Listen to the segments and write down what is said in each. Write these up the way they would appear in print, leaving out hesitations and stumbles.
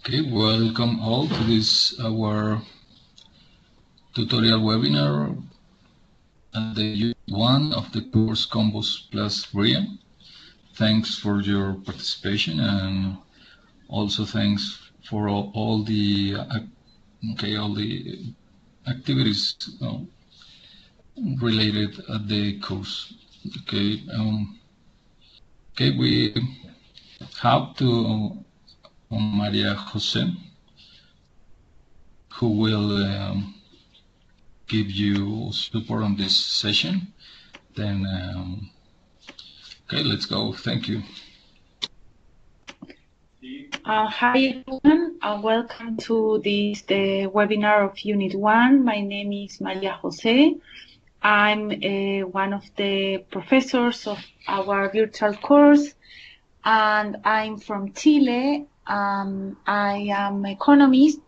Okay, welcome all to this our tutorial webinar at the unit 1 of the course Combos plus RIA. Thanks for your participation, and also thanks for all the activities related at the course. We have to Maria Jose, who will give you support on this session. Then, let's go. Thank you. Hi everyone, welcome to the webinar of Unit 1. My name is Maria Jose. I'm one of the professors of our virtual course, and I'm from Chile. I am an economist,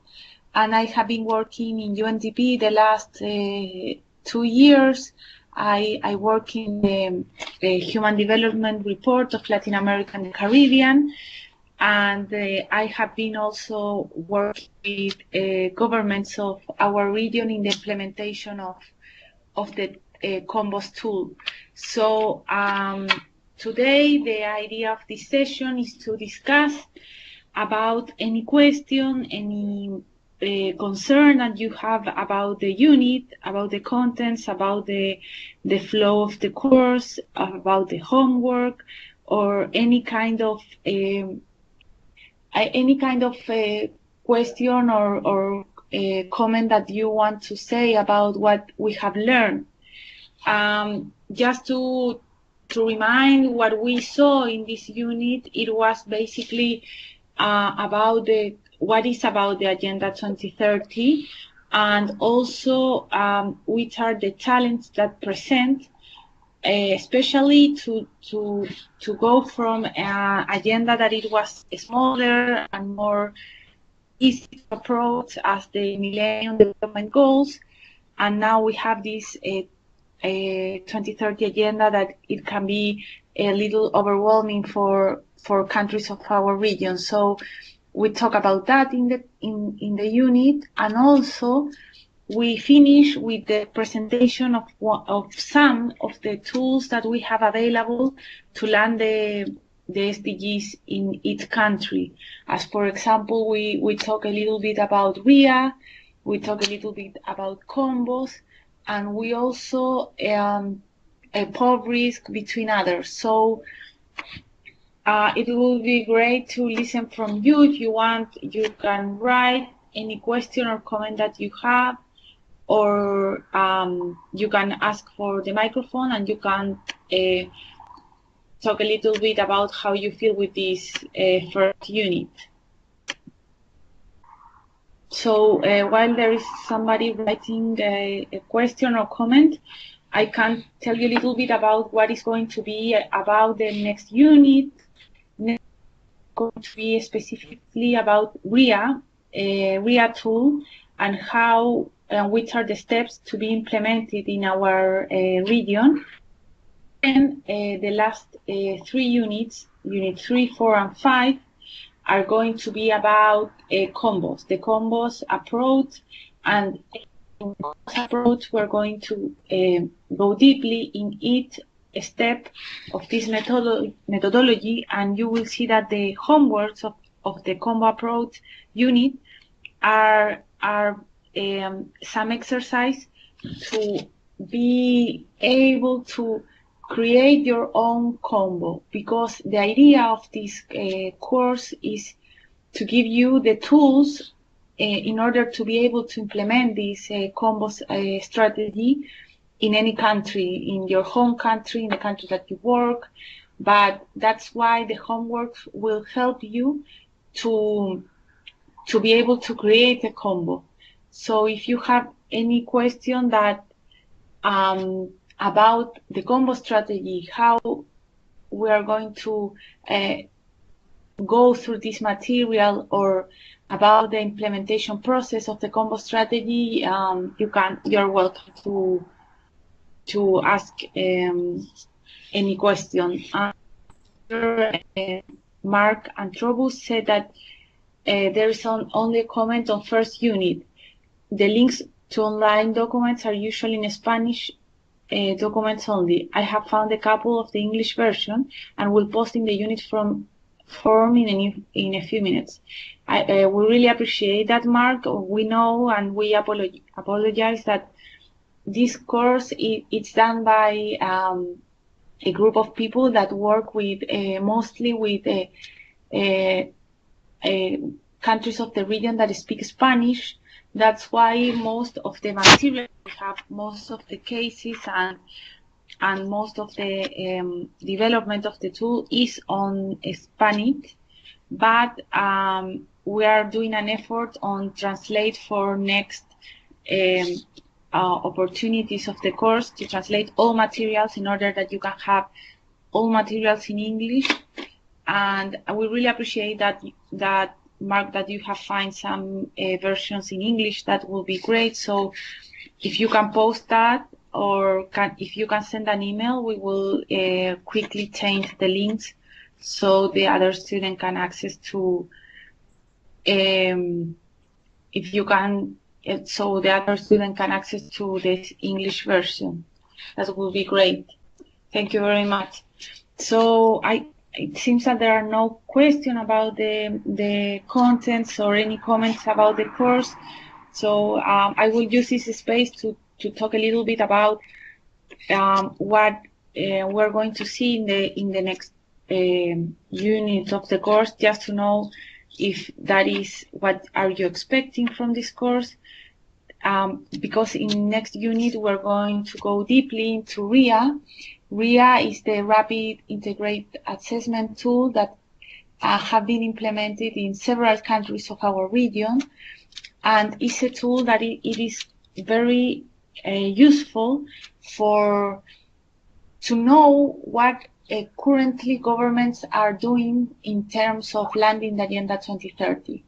and I have been working in UNDP the last 2 years. I work in the Human Development Report of Latin America and the Caribbean, and I have been also working with governments of our region in the implementation of the Combos tool. So today the idea of this session is to discuss about any question, any concern that you have about the unit, about the contents, about the flow of the course, about the homework, or any kind of question or comment that you want to say about what we have learned. Just to remind what we saw in this unit, it was basically about what is about the Agenda 2030, and also which are the challenges that present, especially to go from an agenda that it was smaller and more easy to approach as the Millennium Development Goals, and now we have this 2030 agenda that it can be a little overwhelming for countries of our region. So we talk about that in the unit, and also we finish with the presentation of some of the tools that we have available to land the SDGs in each country. As for example, we talk a little bit about RIA, we talk a little bit about combos, and we also pop risk between others. So it will be great to listen from you. If you want, you can write any question or comment that you have, or you can ask for the microphone and you can talk a little bit about how you feel with this first unit. So while there is somebody writing a question or comment, I can tell you a little bit about what is going to be about the next unit. Next is going to be specifically about RIA, RIA tool, and how which are the steps to be implemented in our region. And the last 3 units, Unit 3, 4, and 5, are going to be about combos, the combos approach. And in this approach, we're going to go deeply in each step of this methodology, and you will see that the homeworks of the combo approach unit are some exercise to be able to create your own combo, because the idea of this course is to give you the tools in order to be able to implement this combos strategy in any country, in your home country, in the country that you work. But that's why the homework will help you to be able to create a combo. So if you have any question that about the combo strategy, how we are going to go through this material, or about the implementation process of the combo strategy, you're welcome to ask any question. Mark Antrobus said that there is only a comment on first unit. The links to online documents are usually in Spanish documents only. I have found a couple of the English version and will post in the unit form in a few minutes. We really appreciate that, Mark. We know and we apologize that this course it's done by a group of people that work with mostly with countries of the region that speak Spanish. That's why most of the material we have, most of the cases and most of the development of the tool is on Spanish, but we are doing an effort on translate for next opportunities of the course to translate all materials in order that you can have all materials in English. And we really appreciate that Mark, that you have find some versions in English. That will be great. So if you can post that, or if you can send an email, we will quickly change the links so the other student can access to. If you can, so the other student can access to this English version. That will be great. Thank you very much. So it seems that there are no questions about the contents or any comments about the course. So I will use this space to talk a little bit about what we're going to see in the next unit of the course, just to know if that is what are you expecting from this course. Because in next unit we're going to go deeply into RIA. RIA is the Rapid Integrated Assessment tool that have been implemented in several countries of our region, and it's a tool that it is very useful to know what currently governments are doing in terms of landing the Agenda 2030.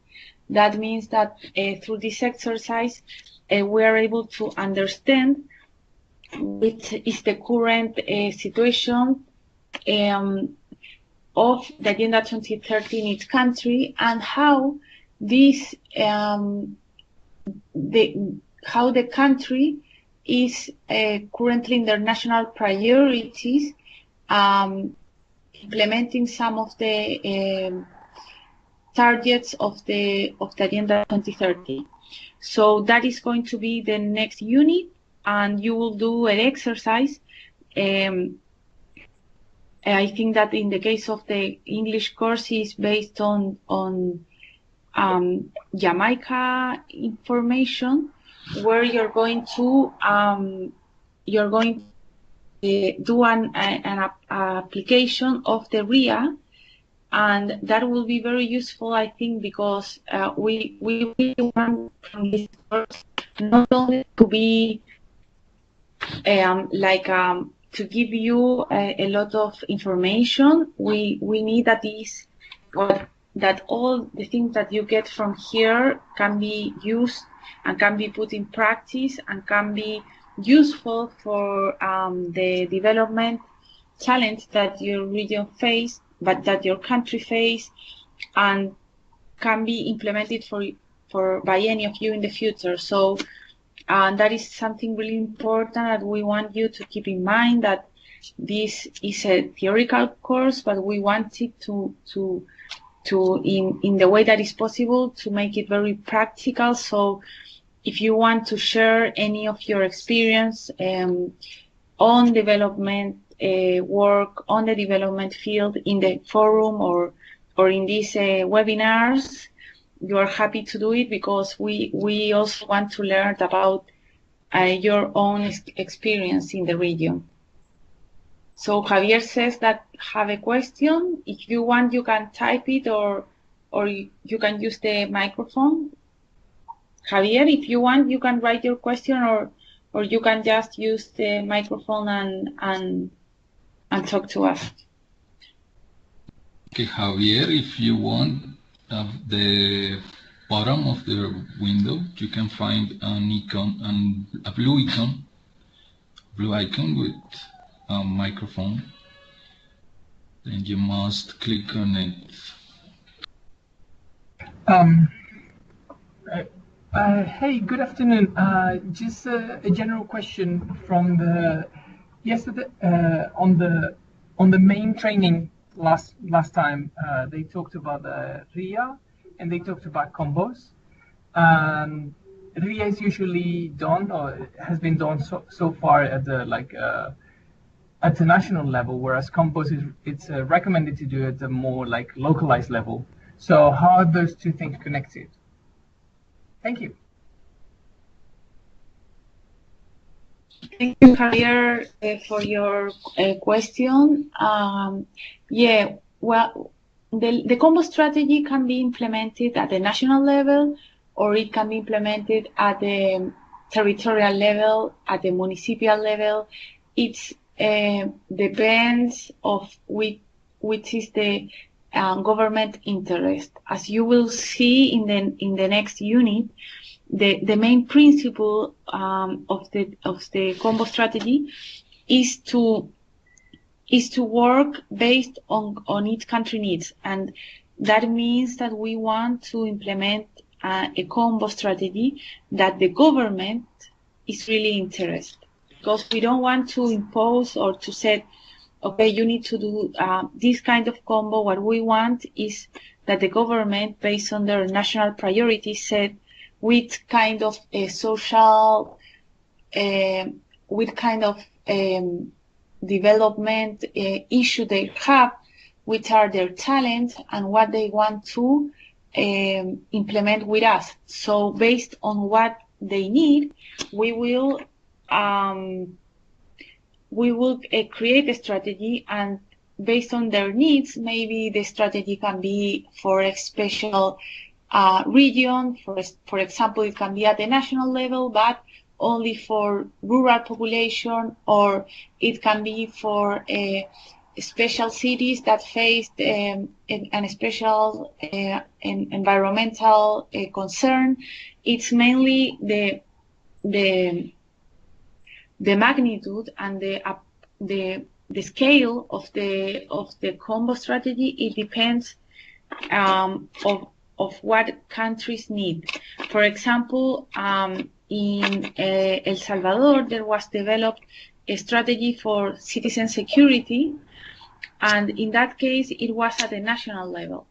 That means that through this exercise we are able to understand which is the current situation of the Agenda 2030 in each country, and how this how the country is currently in their national priorities, implementing some of the targets of the Agenda 2030. So that is going to be the next unit, and you will do an exercise. I think that in the case of the English course is based on Jamaica information, where you're going to do an application of the RIA, and that will be very useful, I think, because we really want from this course not only to be to give you a lot of information. We need that that all the things that you get from here can be used and can be put in practice and can be useful for the development challenge that your region face, but that your country face, and can be implemented by any of you in the future. So that is something really important that we want you to keep in mind, that this is a theoretical course, but we want it to in the way that is possible to make it very practical. So if you want to share any of your experience on development work on the development field in the forum or in these webinars, you are happy to do it, because we also want to learn about your own experience in the region. So Javier says that have a question. If you want, you can type it, or you can use the microphone. Javier, if you want, you can write your question, or you can just use the microphone and talk to us. Okay, Javier, if you want, at the bottom of the window, you can find an icon, a blue icon with a microphone. Then you must click on it. Um, hey, good afternoon. Just a general question from the yesterday on the main training last time. They talked about RIA and they talked about combos. RIA is usually done or has been done so far at the at the national level, whereas combos it's recommended to do at a more like localized level. So how are those two things connected? Thank you. Thank you, Javier, for your question. Yeah, well, the combo strategy can be implemented at the national level, or it can be implemented at the territorial level, at the municipal level. It depends of which is the government interest. As you will see in the next unit, the main principle of the combo strategy is to work based on each country needs, and that means that we want to implement a combo strategy that the government is really interested, because we don't want to impose or to say, okay, you need to do this kind of combo. What we want is that the government, based on their national priorities, said which kind of social, which kind of development issue they have, which are their talents, and what they want to implement with us. So based on what they need, we will create a strategy, and based on their needs, maybe the strategy can be for a special region. For example, it can be at the national level, but only for rural population, or it can be for special cities that face a special environmental concern. It's mainly the magnitude and the scale of the combo strategy. It depends of what countries need. For example, in El Salvador, there was developed a strategy for citizen security, and in that case, it was at the national level.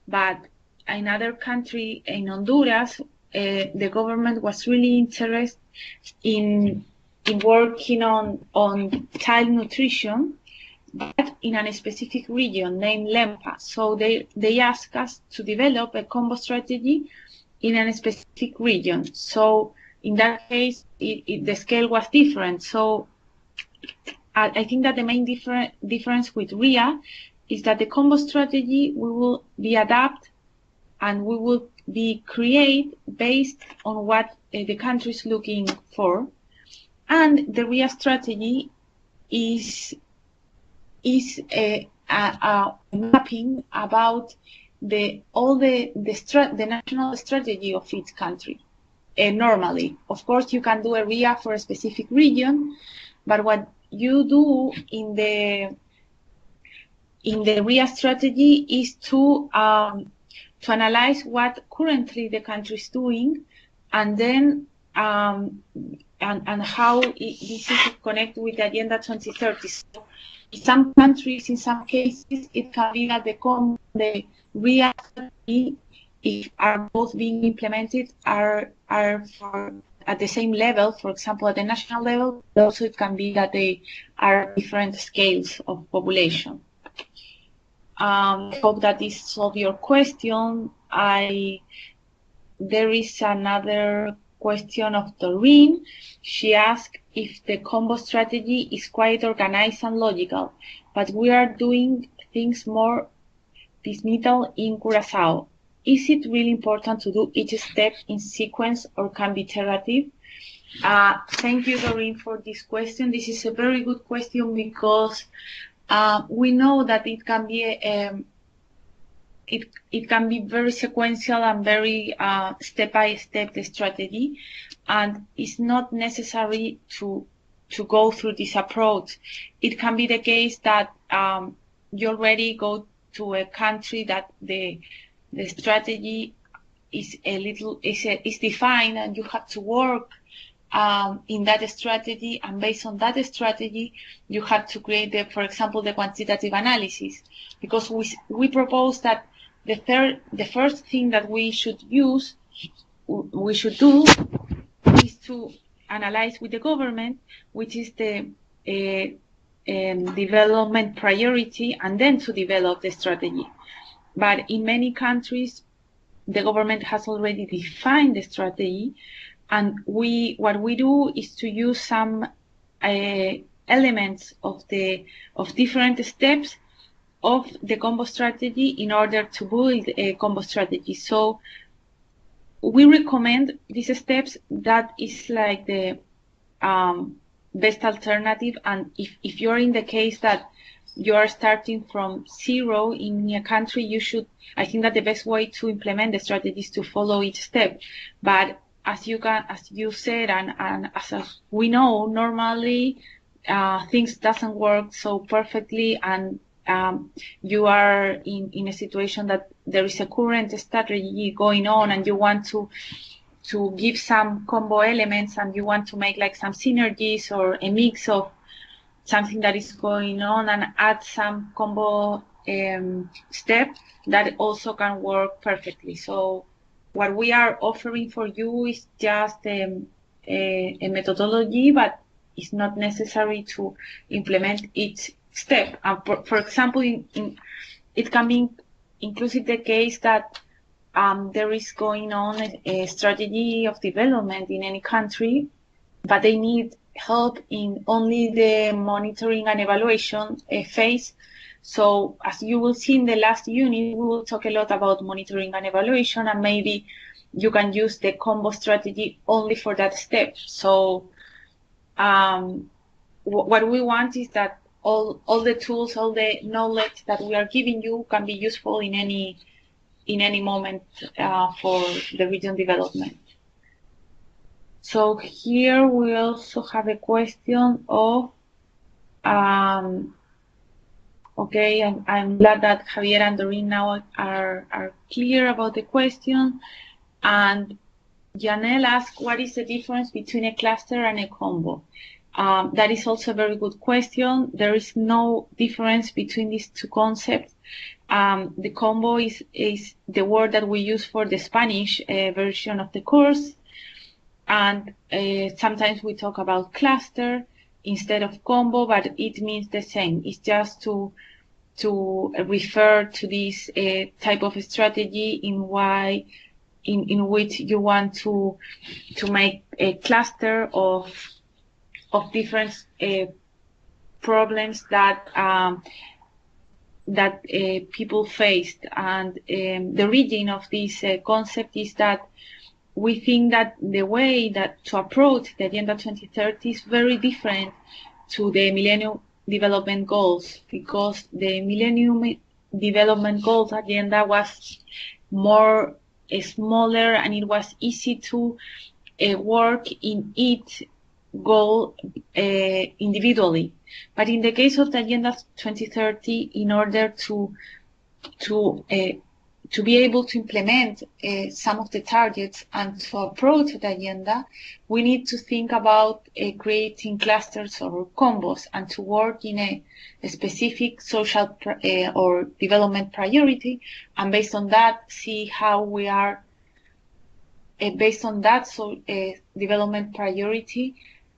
But in other country, in Honduras, the government was really interested in working on child nutrition, but in a specific region named Lempa. So they asked us to develop a combo strategy in a specific region. So in that case, the scale was different. So I think that the main difference with RIA is that the combo strategy will be adapted and we will be create based on what the country is looking for. And the RIA strategy is a mapping about all the national strategy of each country. Normally, of course, you can do a RIA for a specific region, but what you do in the RIA strategy is to analyze what currently the country is doing, and then and how this is connected with the Agenda 2030. So in some countries, in some cases, it can be that the RIA strategy, if are both being implemented, are at the same level, for example, at the national level. Also, it can be that they are different scales of population. I hope that this solves your question. There is another question of Doreen. She asked if the combo strategy is quite organized and logical, but we are doing things more piecemeal in Curaçao. Is it really important to do each step in sequence, or can be iterative? Thank you, Doreen, for this question. This is a very good question because we know that it can be it can be very sequential and very step-by-step the strategy, and it's not necessary to go through this approach. It can be the case that you already go to a country that the strategy is defined, and you have to work in that strategy, and based on that strategy, you have to create, for example, the quantitative analysis. Because we propose that the first thing that we should do is to analyze with the government, which is the development priority, and then to develop the strategy. But in many countries, the government has already defined the strategy, and what we do is to use some elements of different steps of the combo strategy in order to build a combo strategy. So we recommend these steps. That is like the best alternative. And if you're in the case that you are starting from zero in a country, I think that the best way to implement the strategy is to follow each step. But as you said, and as we know, normally things doesn't work so perfectly, and you are in a situation that there is a current strategy going on, and you want to give some combo elements, and you want to make like some synergies or a mix of something that is going on, and add some combo step that also can work perfectly. So what we are offering for you is just a methodology, but it's not necessary to implement each step. For example, it can be inclusive the case that there is going on a strategy of development in any country, but they need help in only the monitoring and evaluation phase. So as you will see in the last unit, we will talk a lot about monitoring and evaluation, and maybe you can use the combo strategy only for that step. So what we want is that all the tools, all the knowledge that we are giving you can be useful in any moment for the region development. So here we also have a question of, okay, I'm glad that Javier and Doreen now are clear about the question. And Janelle asked, what is the difference between a cluster and a combo? That is also a very good question. There is no difference between these two concepts. The combo is the word that we use for the Spanish version of the course. And sometimes we talk about cluster instead of combo, but it means the same. It's just to refer to this type of strategy in which you want to make a cluster of different problems that people faced. And the origin of this concept is that we think that the way that to approach the Agenda 2030 is very different to the Millennium Development Goals, because the Millennium Development Goals agenda was more smaller, and it was easy to work in each goal individually. But in the case of the Agenda 2030, in order to be able to implement some of the targets and to approach the agenda, we need to think about creating clusters or combos, and to work in a specific social or development priority, and based on that, see how we are, based on that development priority,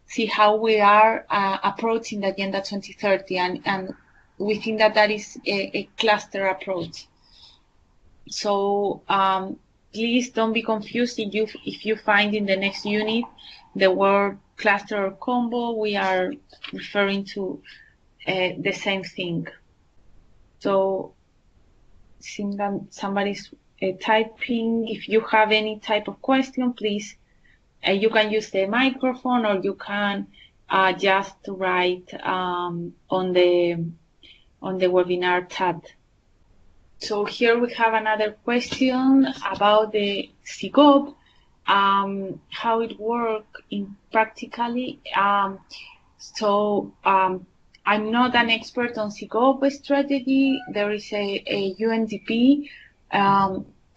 see how we are approaching the Agenda 2030, and we think that is a cluster approach. So please don't be confused if you find in the next unit the word cluster or combo. We are referring to the same thing. So seeing that somebody's typing, if you have any type of question, please, you can use the microphone, or you can just write on the webinar tab. So here we have another question about the SIGOP, how it works in practically. So I'm not an expert on SIGOP strategy. There is a UNDP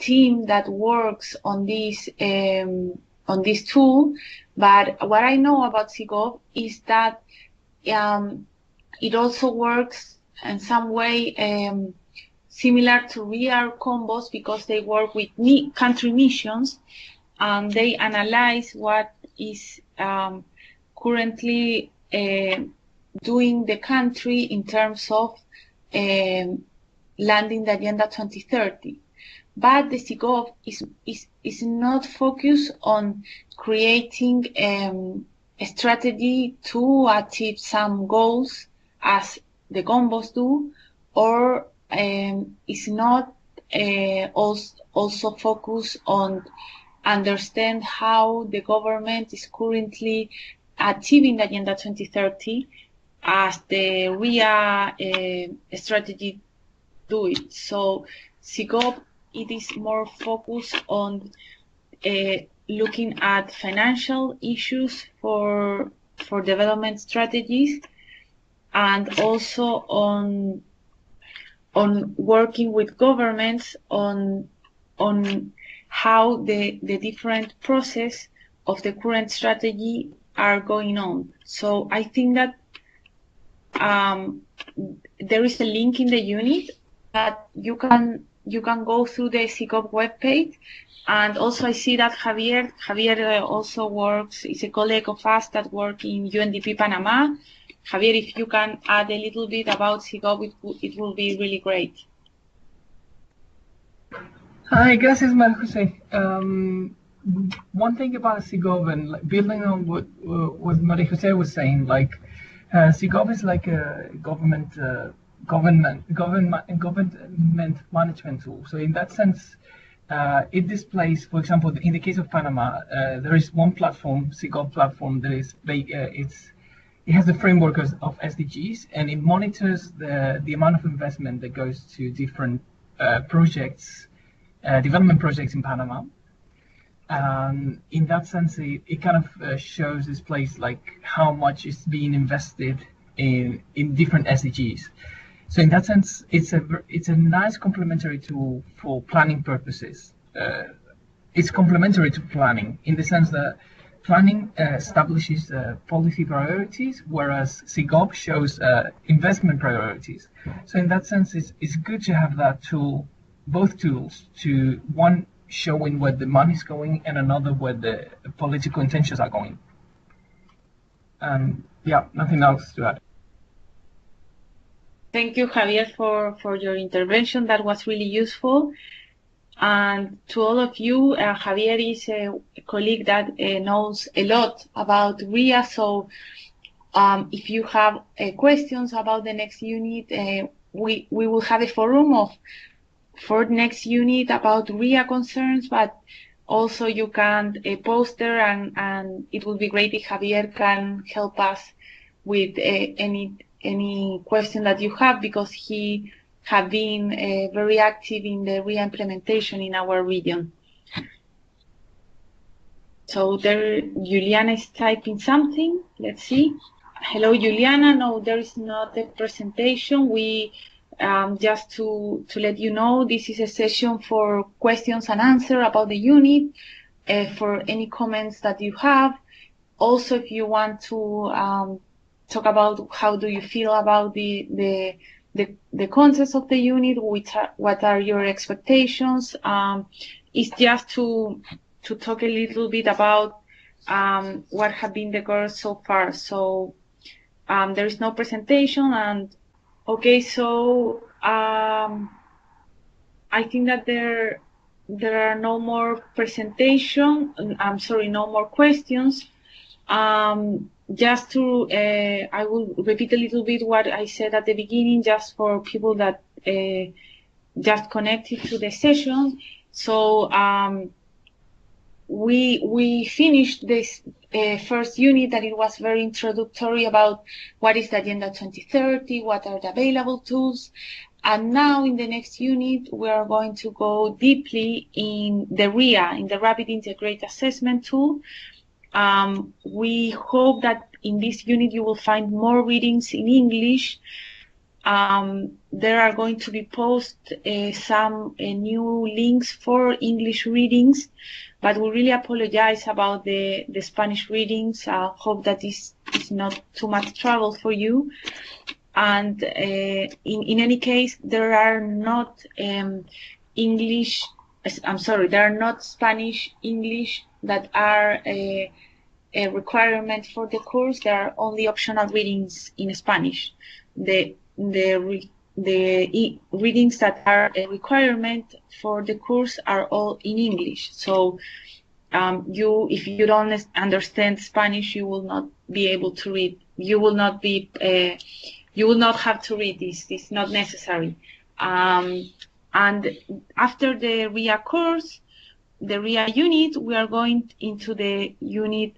team that works on this tool. But what I know about SIGOV is that it also works in some way similar to RIA Combos, because they work with country missions, and they analyze what is currently doing the country in terms of landing the Agenda 2030. But the SIGOV is not focused on creating a strategy to achieve some goals as the Combos do, or is not also focused on understand how the government is currently achieving the Agenda 2030 as the RIA strategy do it. So SIGOV, it is more focused on looking at financial issues for development strategies, and also on working with governments on how the different process of the current strategy are going on. So I think that there is a link in the unit that you can go through the SIGOV webpage. And also I see that Javier also works, is a colleague of us that work in UNDP Panama. Javier, if you can add a little bit about SIGOV, it will be really great. Hi, gracias, Maria Jose. One thing about SIGOV, and building on what Maria Jose was saying, SIGOV is like a government management tool. So in that sense, it displays, for example, in the case of Panama, there is one platform, SIGOV platform, that is it has the framework of SDGs, and it monitors the amount of investment that goes to different projects, development projects in Panama. In that sense, it kind of shows, displays how much is being invested in different SDGs. So in that sense, it's a nice complementary tool for planning purposes. It's complementary to planning in the sense that planning establishes policy priorities, whereas SIGOV shows investment priorities. So in that sense, it's good to have that tool, both tools, to one showing where the money is going and another where the political intentions are going. Yeah, nothing else to add. Thank you, Javier, for your intervention. That was really useful. And to all of you, Javier is a colleague that knows a lot about RIA. So if you have questions about the next unit, we will have a forum for next unit about RIA concerns, but also you can post there, and it would be great if Javier can help us with any question that you have, because he have been very active in the RIA implementation in our region. So there, Juliana is typing something. Let's see. Hello, Juliana. No, there is not a presentation. We just to let you know, this is a session for questions and answers about the unit, for any comments that you have. Also, if you want to talk about how do you feel about the concepts of the unit, what are your expectations, it's just to talk a little bit about what have been the goals so far. So there is no presentation, and okay, so I think that there are no more presentation. I'm sorry, no more questions. Just to, I will repeat a little bit what I said at the beginning, just for people that just connected to the session. So we finished this first unit, that it was very introductory about what is the Agenda 2030, what are the available tools. And now in the next unit, we are going to go deeply in the RIA, in the Rapid Integrated Assessment tool. We hope that in this unit you will find more readings in English, There are going to be posted some new links for English readings, but we really apologize about the Spanish readings. I hope that this is not too much trouble for you. And in any case, there are not there are not Spanish English that are a requirement for the course. There are only optional readings in Spanish. The readings that are a requirement for the course are all in English. So if you don't understand Spanish, you will not be able to read. You will not have to read this. It's not necessary. And after the RIA course, the RIA unit, we are going into the unit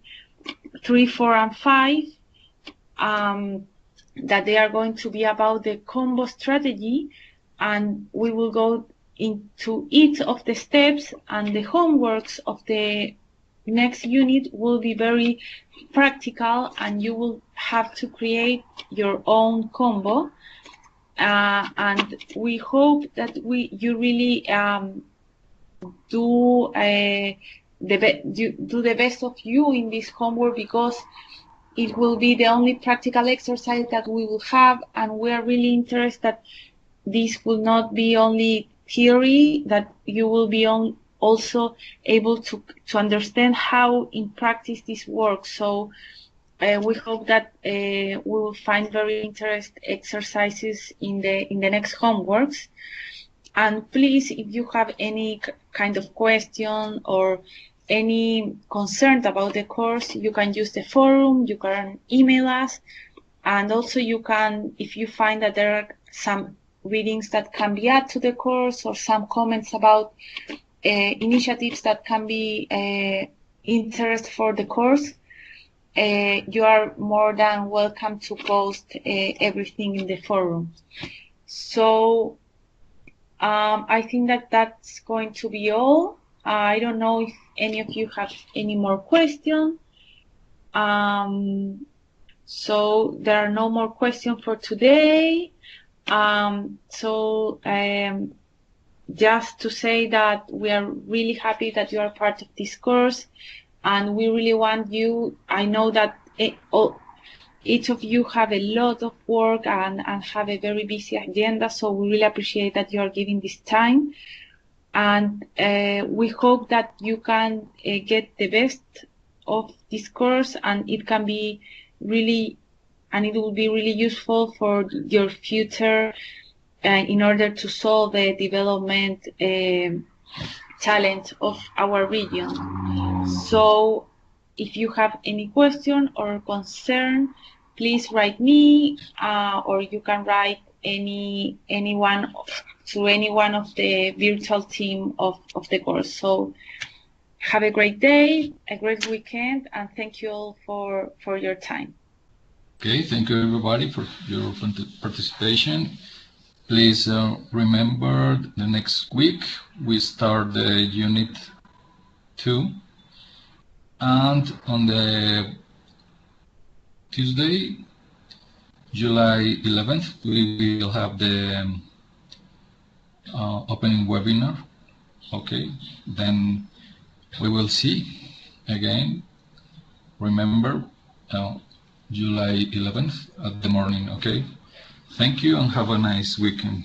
3, 4, and 5. That they are going to be about the combo strategy, and we will go into each of the steps, and the homeworks of the next unit will be very practical, and you will have to create your own combo. And we hope that you really do the best of you in this homework, because it will be the only practical exercise that we will have, and we are really interested that this will not be only theory, that you will be also able to understand how in practice this works. So we hope that we will find very interesting exercises in the next homeworks. And please, if you have any kind of question or any concern about the course, you can use the forum, you can email us, and also you can, if you find that there are some readings that can be added to the course or some comments about initiatives that can be interest for the course, you are more than welcome to post everything in the forum. So I think that that's going to be all. I don't know if any of you have any more questions. So there are no more questions for today. Just to say that we are really happy that you are part of this course, and we really want you. I know that each of you have a lot of work and have a very busy agenda, so we really appreciate that you are giving this time. And we hope that you can get the best of this course, and it can be really, and it will be really useful for your future in order to solve the development challenge of our region. So if you have any question or concern, please write me, or you can write anyone to any one of the virtual team of the course. So have a great day, a great weekend, and thank you all for your time. Okay, thank you everybody for your participation. Please remember the next week we start the unit 2, and on the Tuesday, July 11th, we will have the opening webinar. Okay, then we will see again. Remember, July 11th at the morning. Okay, thank you and have a nice weekend.